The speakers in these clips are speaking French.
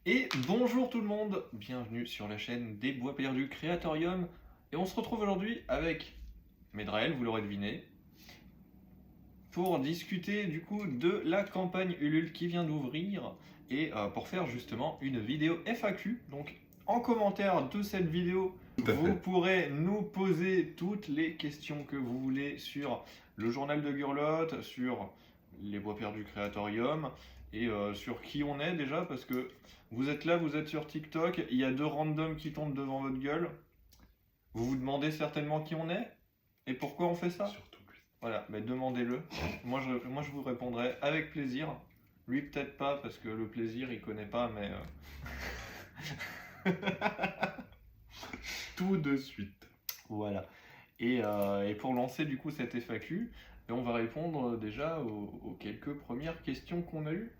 Et bonjour tout le monde, bienvenue sur la chaîne des Bois Perdus Créatorium. Et on se retrouve aujourd'hui avec Medrael, vous l'aurez deviné, pour discuter du coup de la campagne Ulule qui vient d'ouvrir et pour faire justement une vidéo FAQ. Donc en commentaire de cette vidéo, Tout à vous fait. pourrez nous poser toutes les questions que vous voulez sur le journal de Gurlotte, sur les Bois Perdus Créatorium et sur qui on est déjà, parce que vous êtes là, vous êtes sur TikTok, il y a deux randoms qui tombent devant votre gueule. Vous vous demandez certainement qui on est et pourquoi on fait ça. Surtout lui. Voilà, mais demandez-le. Moi, je vous répondrai avec plaisir. Lui, peut-être pas, parce que le plaisir, il connaît pas, mais... Tout de suite. Voilà. Et pour lancer du coup cette FAQ, on va répondre déjà aux quelques premières questions qu'on a eues.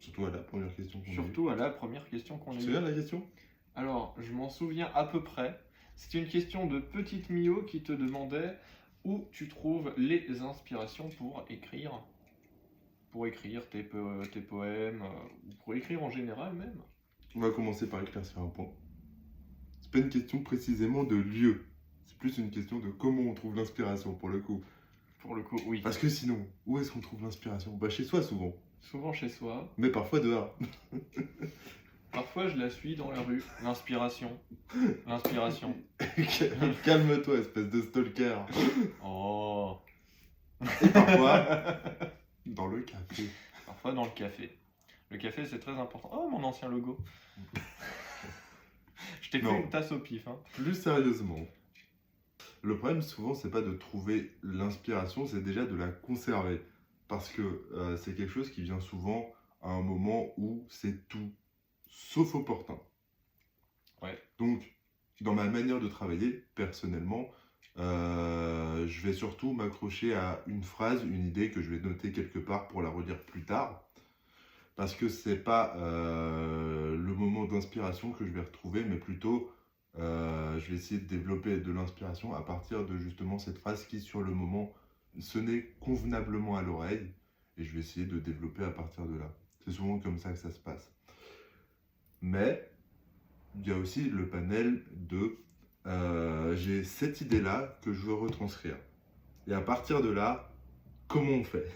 Surtout à la première question qu'on a eue. Surtout à la première question qu'on a Tu te eue. souviens de la question? Alors, je m'en souviens à peu près. C'était une question de Petite Mio qui te demandait où tu trouves les inspirations pour écrire tes poèmes, ou pour écrire en général même. On va commencer par éclaircir un point. C'est pas une question précisément de lieu. C'est plus une question de comment on trouve l'inspiration pour le coup. Pour le coup, oui. Parce que sinon, où est-ce qu'on trouve l'inspiration? Bah chez soi souvent. Souvent chez soi. Mais parfois dehors. Parfois, je la suis dans la rue. L'inspiration. L'inspiration. Calme-toi, espèce de stalker. Oh. Et parfois, dans le café. Parfois dans le café. Le café, c'est très important. Oh, mon ancien logo. Je t'ai fait Non. une tasse au pif. Hein. Plus sérieusement, le problème souvent c'est pas de trouver l'inspiration, c'est déjà de la conserver. Parce que c'est quelque chose qui vient souvent à un moment où c'est tout sauf opportun. Ouais. Donc, dans ma manière de travailler, personnellement, je vais surtout m'accrocher à une phrase, une idée que je vais noter quelque part pour la relire plus tard. Parce que c'est pas le moment d'inspiration que je vais retrouver, mais plutôt je vais essayer de développer de l'inspiration à partir de justement cette phrase qui, sur le moment, sonnait convenablement à l'oreille, et je vais essayer de développer à partir de là. C'est souvent comme ça que ça se passe. Mais il y a aussi le panel de j'ai cette idée-là que je veux retranscrire. Et à partir de là, comment on fait?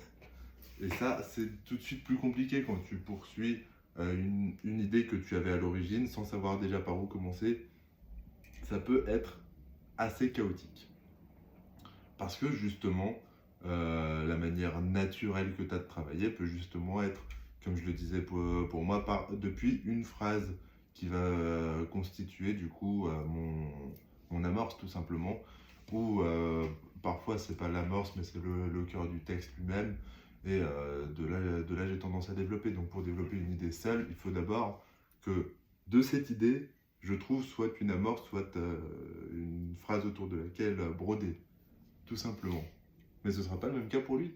Et ça, c'est tout de suite plus compliqué quand tu poursuis une idée que tu avais à l'origine sans savoir déjà par où commencer. Ça peut être assez chaotique. Parce que justement, la manière naturelle que tu as de travailler peut justement être, comme je le disais pour moi, depuis une phrase qui va constituer du coup mon amorce tout simplement. Ou parfois c'est pas l'amorce mais c'est le cœur du texte lui-même. Et de là j'ai tendance à développer. Donc pour développer une idée seule, il faut d'abord que de cette idée, je trouve soit une amorce, soit une phrase autour de laquelle broder, tout simplement. Mais ce ne sera pas le même cas pour lui.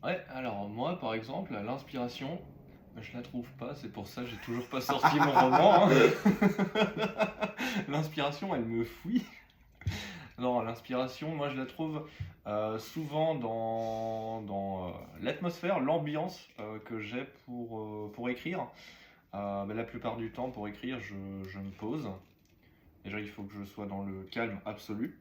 Ouais, alors moi, par exemple, l'inspiration, je la trouve pas. C'est pour ça que j'ai toujours pas sorti mon roman. Hein. L'inspiration, elle me fuit. Non, l'inspiration, moi, je la trouve souvent dans l'atmosphère, l'ambiance que j'ai pour écrire. La plupart du temps, pour écrire, je me pose. Déjà, il faut que je sois dans le calme absolu.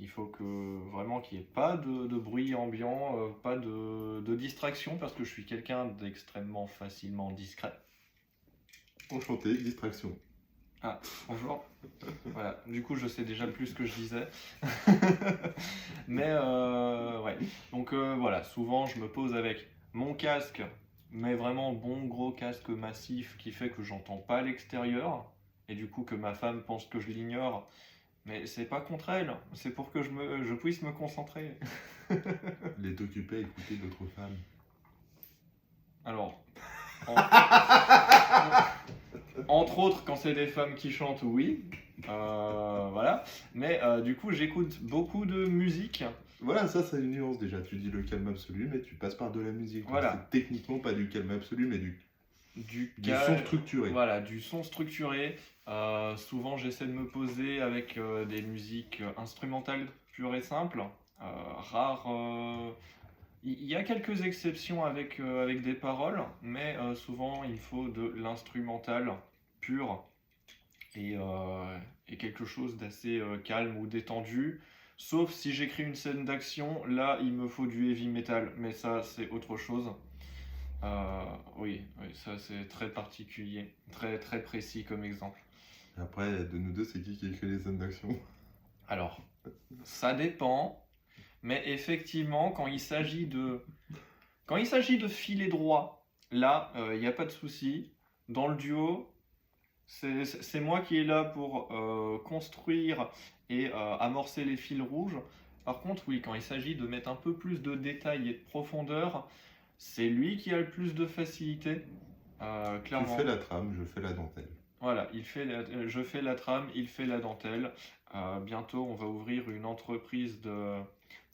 Il faut que vraiment qu'il n'y ait pas de bruit ambiant, pas de distraction, parce que je suis quelqu'un d'extrêmement facilement discret. Enchanté, distraction. Ah, bonjour. Voilà, du coup je sais déjà plus ce que je disais. Mais ouais, donc voilà, souvent je me pose avec mon casque, mais vraiment bon gros casque massif qui fait que j'entends pas l'extérieur, et du coup que ma femme pense que je l'ignore. Mais c'est pas contre elle, c'est pour que je puisse me concentrer. Il est occupé à écouter d'autres femmes. Alors, entre autres, quand c'est des femmes qui chantent, oui. Voilà. Mais du coup, j'écoute beaucoup de musique. Voilà, ça c'est une nuance déjà. Tu dis le calme absolu, mais tu passes par de la musique. Donc Voilà. c'est techniquement pas du calme absolu, mais du son structuré. Voilà, du son structuré. Souvent, j'essaie de me poser avec des musiques instrumentales pures et simples. Rare Il y a quelques exceptions avec des paroles, mais souvent il faut de l'instrumental pur et quelque chose d'assez calme ou détendu. Sauf si j'écris une scène d'action, là il me faut du heavy metal, mais ça c'est autre chose. Euh, oui, oui, ça c'est très particulier, très très précis comme exemple. Et après, de nous deux, c'est qui écrit les scènes d'action? Alors, ça dépend, mais effectivement, quand il s'agit de filer droit, là, il n'y a pas de souci. Dans le duo, c'est moi qui est là pour construire et amorcer les fils rouges. Par contre, oui, quand il s'agit de mettre un peu plus de détails et de profondeur, c'est lui qui a le plus de facilité, Tu clairement. fais la trame, je fais la dentelle. Voilà, je fais la trame, il fait la dentelle. Bientôt, on va ouvrir une entreprise de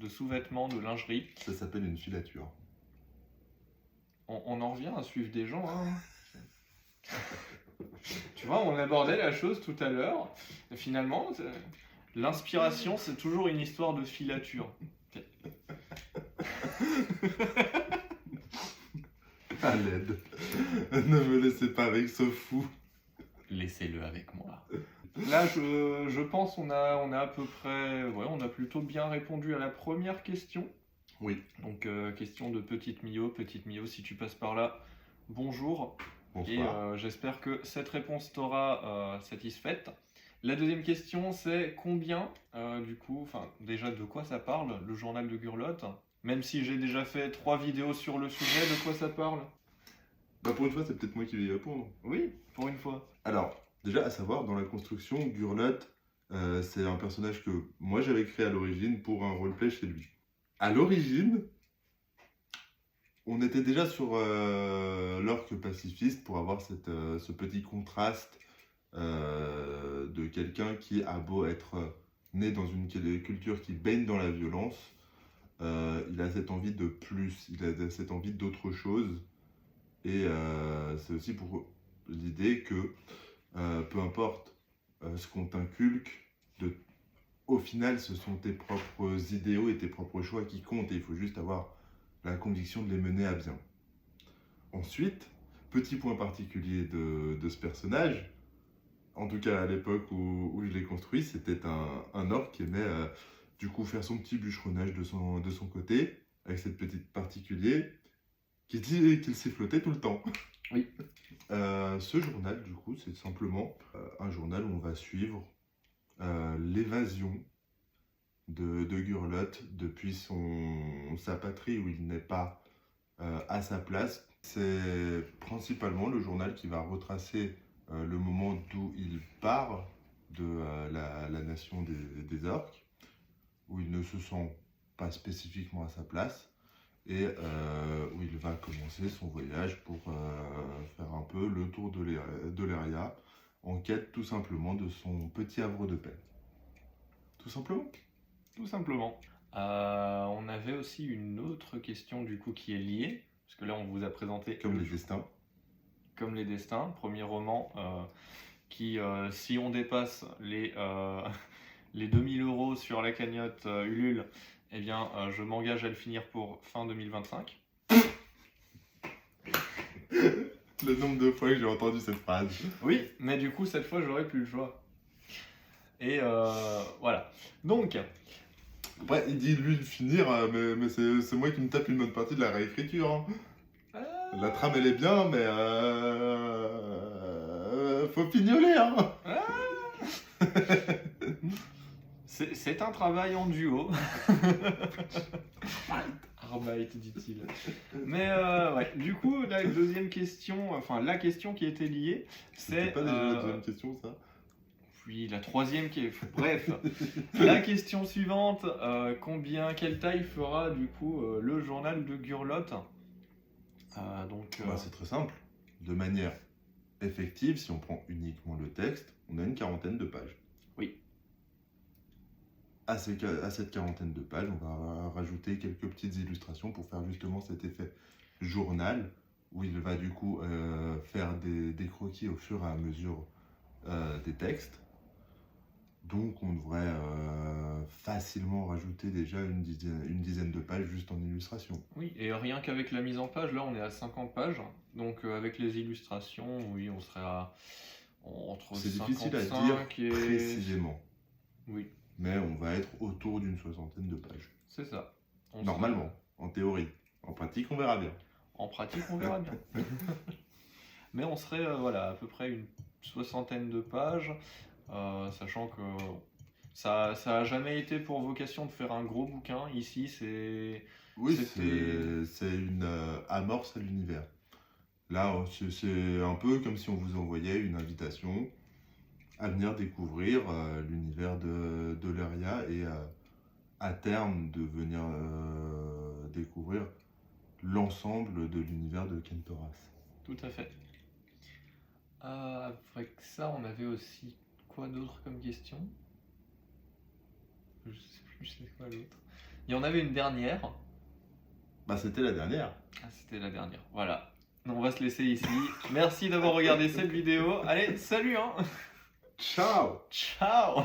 sous-vêtements, de lingerie. Ça s'appelle une filature. On en revient à suivre des gens, hein. Tu vois, on abordait la chose tout à l'heure. Et finalement, l'inspiration, c'est toujours une histoire de filature. À l'aide. Ne me laissez pas avec ce fou. Laissez-le avec moi. Là, je pense on a à peu près... Ouais, on a plutôt bien répondu à la première question. Oui, Donc, question de Petite Mio. Petite Mio, si tu passes par là, bonjour. Et bonsoir. j'espère que cette réponse t'aura satisfaite. La deuxième question, c'est combien, du coup, enfin, déjà de quoi ça parle, le journal de Gurlotte? Même si j'ai déjà fait 3 vidéos sur le sujet, de quoi ça parle? Bah pour une fois, c'est peut-être moi qui vais y répondre. Oui, pour une fois. Alors, déjà à savoir, dans la construction, Gurlotte, c'est un personnage que moi j'avais créé à l'origine pour un roleplay chez lui. À l'origine, on était déjà sur l'orque pacifiste pour avoir ce petit contraste de quelqu'un qui a beau être né dans une culture qui baigne dans la violence, il a cette envie de plus, il a cette envie d'autre chose. Et c'est aussi pour l'idée que peu importe ce qu'on t'inculque, au final, ce sont tes propres idéaux et tes propres choix qui comptent et il faut juste avoir la conviction de les mener à bien. Ensuite, petit point particulier de ce personnage, en tout cas à l'époque où je l'ai construit, c'était un orc qui aimait du coup faire son petit bûcheronnage de son côté, avec cette petite particulier qui dit qu'il sifflotait tout le temps. Oui. Ce journal, du coup, c'est simplement un journal où on va suivre l'évasion de Gurlotte depuis sa patrie où il n'est pas à sa place. C'est principalement le journal qui va retracer le moment d'où il part de la nation des orques, où il ne se sent pas spécifiquement à sa place, et où il va commencer son voyage pour faire un peu le tour de l'Eria, en quête tout simplement de son petit havre de paix. Tout simplement. Tout simplement. On avait aussi une autre question du coup qui est liée, parce que là on vous a présenté Comme les destins. Comme les destins, premier roman qui, si on dépasse les 2000 € sur la cagnotte Ulule, eh bien je m'engage à le finir pour fin 2025. Le nombre de fois que j'ai entendu cette phrase. Oui, mais du coup cette fois j'aurai plus le choix. Et voilà. Donc, Après, il dit lui le finir, mais c'est moi qui me tape une bonne partie de la réécriture. Hein. La trame elle est bien, mais faut pignoler. Hein. C'est un travail en duo. Arbeit, dit-il. Mais ouais, du coup, la deuxième question, enfin la question qui était liée, C'était c'est... pas déjà la deuxième question, ça? Oui, la troisième qui est... Bref, la question suivante, quelle taille fera du coup le journal de Gurlotte? C'est très simple. De manière effective, si on prend uniquement le texte, on a une 40aine de pages. Oui. À cette 40aine de pages, on va rajouter quelques petites illustrations pour faire justement cet effet journal, où il va du coup faire des croquis au fur et à mesure des textes. Donc on devrait facilement rajouter déjà une dizaine de pages juste en illustration. Oui, et rien qu'avec la mise en page, là on est à 50 pages. Donc avec les illustrations, oui, on serait entre C'est difficile à dire 55 et... précisément, Oui, mais on va être autour d'une 60aine de pages. c'est ça. On Normalement, en théorie. En pratique, on verra bien. En pratique, on verra bien. Mais on serait voilà, à peu près une 60aine de pages, sachant que ça a jamais été pour vocation de faire un gros bouquin. Ici, Oui, c'était... c'est une amorce à l'univers. Là, c'est un peu comme si on vous envoyait une invitation à venir découvrir l'univers de Doleria et à terme de venir découvrir l'ensemble de l'univers de Kentoras. Tout à fait. Avec ça, on avait aussi quoi d'autre comme question? Je sais plus c'est quoi l'autre. Il y en avait une dernière. Bah, c'était la dernière. Ah, c'était la dernière. Voilà. On va se laisser ici. Merci d'avoir regardé cette vidéo. Allez, salut hein. Ciao! Ciao.